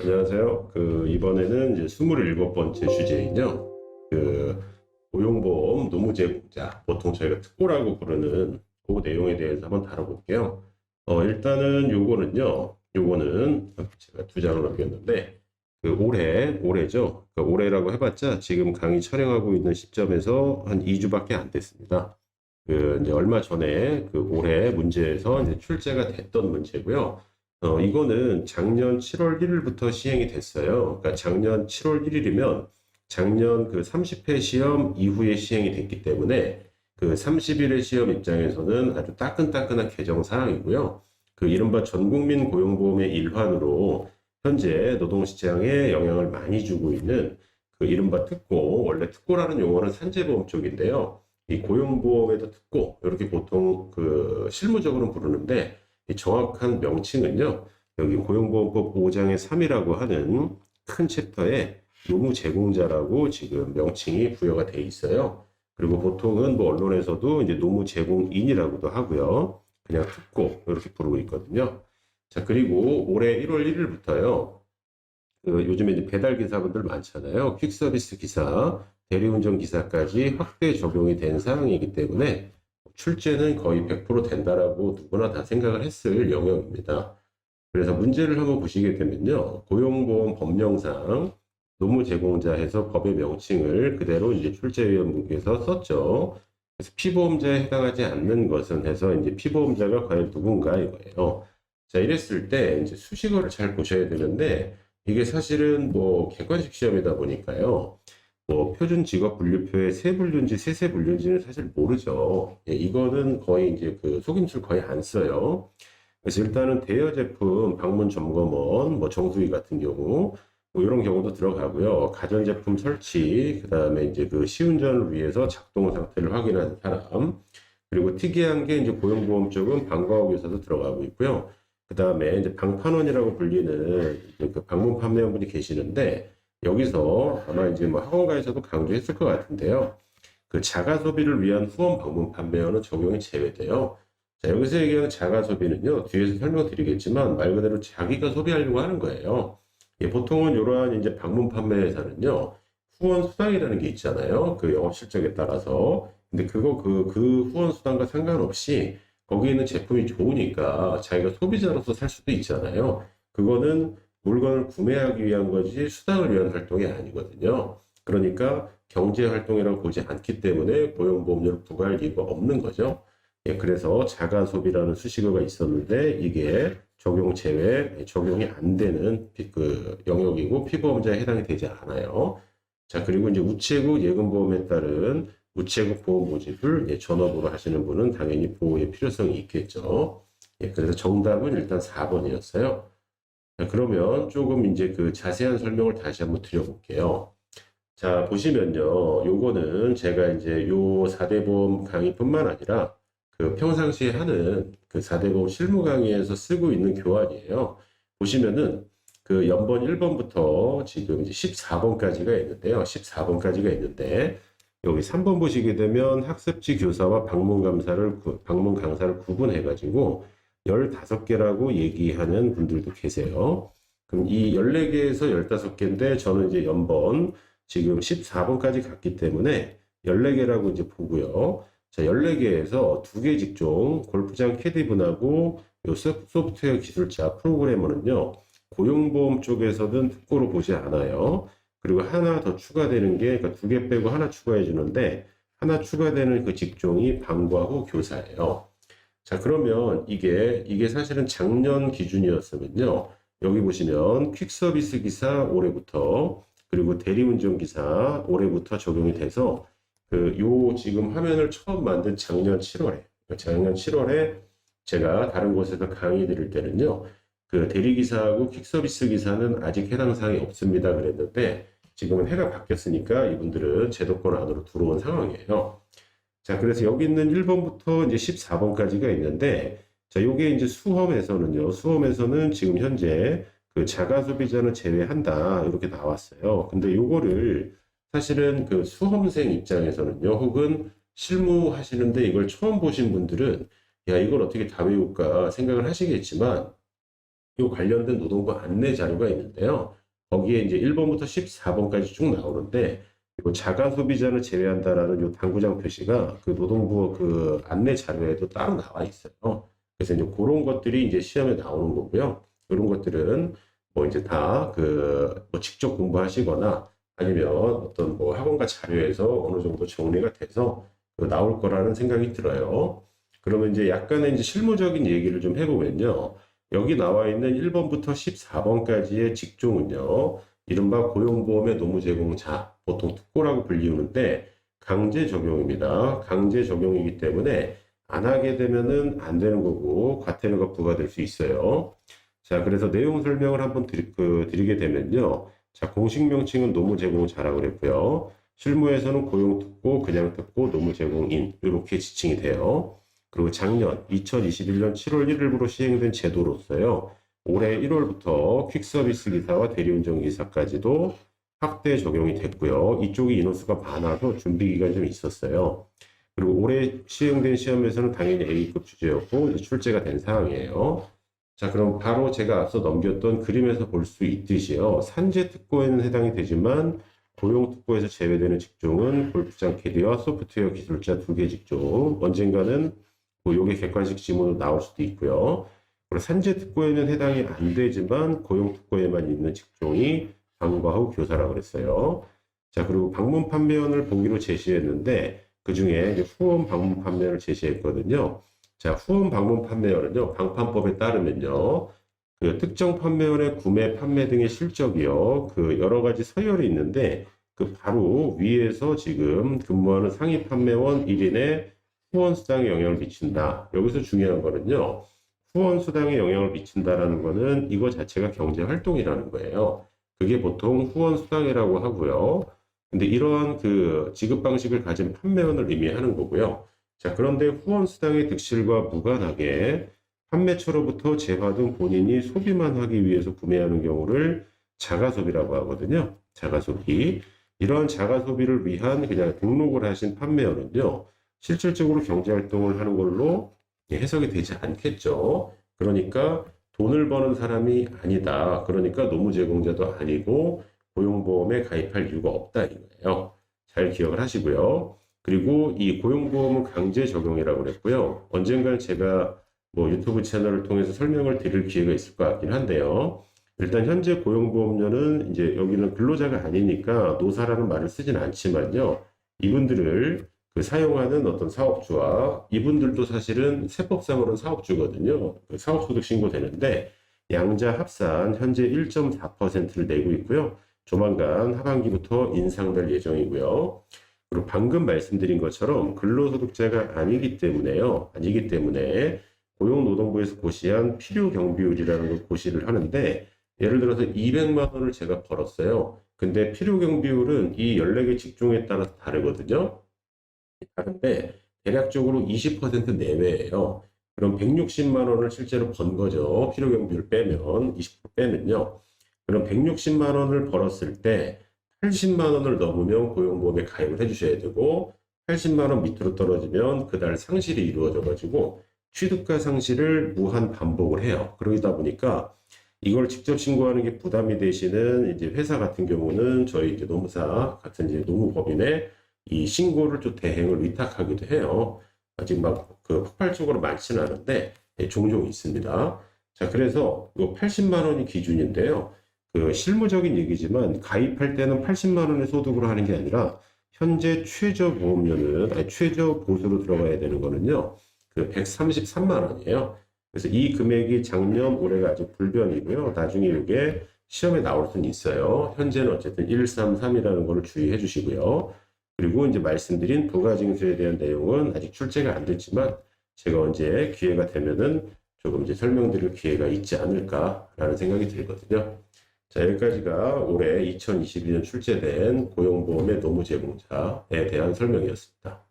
안녕하세요. 이번에는 이제 27번째 주제인요. 그, 고용보험 노무제공자, 보통 저희가 특보라고 부르는 그 내용에 대해서 한번 다뤄볼게요. 일단은 요거는 제가 두 장을 남겼는데, 올해죠. 올해라고 해봤자 지금 강의 촬영하고 있는 시점에서 한 2주밖에 안 됐습니다. 이제 얼마 전에 올해 문제에서 이제 출제가 됐던 문제고요. 이거는 작년 7월 1일부터 시행이 됐어요. 그러니까 작년 7월 1일이면 작년 30회 시험 이후에 시행이 됐기 때문에 30일의 시험 입장에서는 아주 따끈따끈한 개정 사항이고요. 이른바 전국민 고용보험의 일환으로 현재 노동시장에 영향을 많이 주고 있는 이른바 특고, 원래 특고라는 용어는 산재보험 쪽인데요. 이 고용보험에도 특고, 이렇게 보통 실무적으로는 부르는데, 이 정확한 명칭은요, 여기 고용보험법 5장의 3이라고 하는 큰 챕터에 노무제공자라고 지금 명칭이 부여가 돼 있어요. 그리고 보통은 뭐 언론에서도 이제 노무제공인이라고도 하고요. 그냥 특고, 이렇게 부르고 있거든요. 자, 그리고 올해 1월 1일부터요, 요즘에 이제 배달 기사분들 많잖아요. 퀵서비스 기사, 대리운전 기사까지 확대 적용이 된 사항이기 때문에 출제는 거의 100% 된다라고 누구나 다 생각을 했을 영역입니다. 그래서 문제를 한번 보시게 되면요. 고용보험 법령상 노무제공자 해서 법의 명칭을 그대로 이제 출제위원분께서 썼죠. 그래서 피보험자에 해당하지 않는 것은 해서 이제 피보험자가 과연 누군가 이거예요. 자, 이랬을 때 이제 수식어를 잘 보셔야 되는데 이게 사실은 뭐 객관식 시험이다 보니까요. 뭐 표준 직업 분류표의 세분류인지 세세분류인지는 사실 모르죠. 예, 이거는 거의 이제 속임수를 거의 안 써요. 그래서 일단은 대여 제품 방문 점검원, 뭐 정수기 같은 경우, 뭐 이런 경우도 들어가고요. 가전제품 설치, 그 다음에 이제 시운전을 위해서 작동 상태를 확인하는 사람, 그리고 특이한 게 이제 고용보험 쪽은 방과후 교사도 들어가고 있고요. 그 다음에 이제 방판원이라고 불리는 이제 방문 판매원분이 계시는데, 여기서 아마 이제 뭐 학원가에서도 강조했을 것 같은데요. 자가 소비를 위한 후원 방문 판매원은 적용이 제외돼요. 자, 여기서 얘기하는 자가 소비는요, 뒤에서 설명드리겠지만 말 그대로 자기가 소비하려고 하는 거예요. 예, 보통은 이러한 이제 방문 판매에서는요, 후원 수당이라는 게 있잖아요. 영업 실적에 따라서. 근데 그 후원 수당과 상관없이 거기 있는 제품이 좋으니까 자기가 소비자로서 살 수도 있잖아요. 그거는 물건을 구매하기 위한 거지 수당을 위한 활동이 아니거든요. 그러니까 경제 활동이라고 보지 않기 때문에 고용보험료를 부과할 이유가 없는 거죠. 예, 그래서 자가 소비라는 수식어가 있었는데 이게 적용 제외, 적용이 안 되는 영역이고 피보험자에 해당이 되지 않아요. 자, 그리고 이제 우체국 예금보험에 따른 우체국 보험 모집을 전업으로 하시는 분은 당연히 보호의 필요성이 있겠죠. 예, 그래서 정답은 일단 4번이었어요. 자, 그러면 조금 이제 자세한 설명을 다시 한번 드려볼게요. 자, 보시면요. 요거는 제가 이제 요 4대 보험 강의뿐만 아니라 평상시에 하는 4대 보험 실무 강의에서 쓰고 있는 교환이에요. 보시면은 연번 1번부터 지금 이제 14번까지가 있는데요. 14번까지가 있는데 여기 3번 보시게 되면 학습지 교사와 방문 강사를 구분해가지고 15개라고 얘기하는 분들도 계세요. 그럼 이 14개에서 15개인데 저는 이제 연번 지금 14번까지 갔기 때문에 14개라고 이제 보고요. 자, 14개에서 2개 직종, 골프장 캐디분하고 요 소프트웨어 기술자 프로그래머는요, 고용보험 쪽에서는 특고로 보지 않아요. 그리고 하나 더 추가되는 게, 그러니까 2개 빼고 하나 추가해 주는데, 하나 추가되는 그 직종이 방과후 교사예요. 자, 그러면 이게 사실은 작년 기준이었으면요. 여기 보시면 퀵서비스 기사 올해부터, 그리고 대리운전 기사 올해부터 적용이 돼서 지금 화면을 처음 만든 작년 7월에 제가 다른 곳에서 강의 드릴 때는요, 대리기사하고 퀵서비스 기사는 아직 해당 사항이 없습니다. 그랬는데, 지금은 해가 바뀌었으니까 이분들은 제도권 안으로 들어온 상황이에요. 자, 그래서 여기 있는 1번부터 이제 14번까지가 있는데, 자, 요게 이제 수험에서는 지금 현재 자가 소비자는 제외한다. 이렇게 나왔어요. 근데 요거를 사실은 수험생 입장에서는요, 혹은 실무하시는데 이걸 처음 보신 분들은, 야, 이걸 어떻게 다 외울까 생각을 하시겠지만, 이 관련된 노동부 안내 자료가 있는데요. 거기에 이제 1번부터 14번까지 쭉 나오는데, 이 자가 소비자를 제외한다라는 이 당구장 표시가 그 노동부 그 안내 자료에도 따로 나와 있어요. 그래서 이제 그런 것들이 이제 시험에 나오는 거고요. 이런 것들은 뭐 이제 다 그 뭐 직접 공부하시거나 아니면 어떤 뭐 학원과 자료에서 어느 정도 정리가 돼서 나올 거라는 생각이 들어요. 그러면 이제 약간의 이제 실무적인 얘기를 좀 해보면요. 여기 나와 있는 1번부터 14번까지의 직종은요. 이른바 고용보험의 노무제공자, 보통 특고라고 불리우는데 강제 적용입니다. 강제 적용이기 때문에 안 하게 되면은 안 되는 거고 과태료가 부과될 수 있어요. 자, 그래서 내용 설명을 한번 드리게 되면요. 자, 공식 명칭은 노무제공자라고 그랬고요. 실무에서는 고용특고, 그냥특고, 노무제공인 이렇게 지칭이 돼요. 그리고 작년 2021년 7월 1일부로 시행된 제도로서요. 올해 1월부터 퀵서비스 기사와 대리운전 기사까지도 확대 적용이 됐고요. 이쪽이 인원수가 많아서 준비 기간이 좀 있었어요. 그리고 올해 시행된 시험에서는 당연히 A급 주제였고 출제가 된 상황이에요. 자, 그럼 바로 제가 앞서 넘겼던 그림에서 볼 수 있듯이요. 산재특고에는 해당이 되지만 고용특고에서 제외되는 직종은 골프장 캐디와 소프트웨어 기술자 2개 직종. 언젠가는 뭐 요게 객관식 지문으로 나올 수도 있고요. 그리고 산재특고에는 해당이 안 되지만 고용특고에만 있는 직종이 방과 후 교사라고 그랬어요. 자, 그리고 방문 판매원을 보기로 제시했는데 그 중에 후원 방문 판매원을 제시했거든요. 자, 후원 방문 판매원은요, 방판법에 따르면요, 그 특정 판매원의 구매, 판매 등의 실적이요, 그 여러 가지 서열이 있는데, 그 바로 위에서 지금 근무하는 상위 판매원 1인의 후원 수당에 영향을 미친다. 여기서 중요한 거는요, 후원 수당에 영향을 미친다라는 거는 이거 자체가 경제 활동이라는 거예요. 그게 보통 후원 수당이라고 하고요. 근데 이러한 그 지급 방식을 가진 판매원을 의미하는 거고요. 자, 그런데 후원 수당의 득실과 무관하게 판매처로부터 재받은 본인이 소비만 하기 위해서 구매하는 경우를 자가소비라고 하거든요. 자가소비. 이러한 자가소비를 위한 그냥 등록을 하신 판매원은요. 실질적으로 경제활동을 하는 걸로 해석이 되지 않겠죠. 그러니까 돈을 버는 사람이 아니다. 그러니까 노무제공자도 아니고 고용보험에 가입할 이유가 없다 이거예요. 잘 기억을 하시고요. 그리고 이 고용보험은 강제 적용이라고 그랬고요. 언젠가는 제가 뭐 유튜브 채널을 통해서 설명을 드릴 기회가 있을 것 같긴 한데요. 일단 현재 고용보험료는 이제 여기는 근로자가 아니니까 노사라는 말을 쓰진 않지만요. 이분들을 그 사용하는 어떤 사업주와 이분들도 사실은 세법상으로는 사업주거든요. 그 사업소득 신고되는데 양자 합산 현재 1.4%를 내고 있고요. 조만간 하반기부터 인상될 예정이고요. 그리고 방금 말씀드린 것처럼 근로소득자가 아니기 때문에 고용노동부에서 고시한 필요경비율이라는 걸 고시를 하는데 예를 들어서 200만 원을 제가 벌었어요. 근데 필요경비율은 이 14개 직종에 따라서 다르거든요. 다른데 대략적으로 20% 내외예요. 그럼 160만 원을 실제로 번 거죠. 필요경비율 빼면 20% 빼면요. 그럼 160만 원을 벌었을 때 80만 원을 넘으면 고용보험에 가입을 해주셔야 되고 80만 원 밑으로 떨어지면 그달 상실이 이루어져 가지고 취득과 상실을 무한 반복을 해요. 그러다 보니까 이걸 직접 신고하는 게 부담이 되시는 이제 회사 같은 경우는 저희 이제 노무사 같은 이제 노무법인에 이 신고를 좀 대행을 위탁하기도 해요. 아직 막 그 폭발적으로 많지는 않은데 종종 있습니다. 자, 그래서 이 80만 원이 기준인데요. 그 실무적인 얘기지만 가입할 때는 80만 원의 소득으로 하는 게 아니라 현재 최저 보험료는 최저 보수로 들어가야 되는 거는요. 그 133만 원이에요. 그래서 이 금액이 작년 올해가 아직 불변이고요. 나중에 이게 시험에 나올 수는 있어요. 현재는 어쨌든 133이라는 거를 주의해 주시고요. 그리고 이제 말씀드린 부가징수에 대한 내용은 아직 출제가 안 됐지만 제가 언제 기회가 되면은 조금 이제 설명드릴 기회가 있지 않을까라는 생각이 들거든요. 자, 여기까지가 올해 2022년 출제된 고용보험의 노무제공자에 대한 설명이었습니다.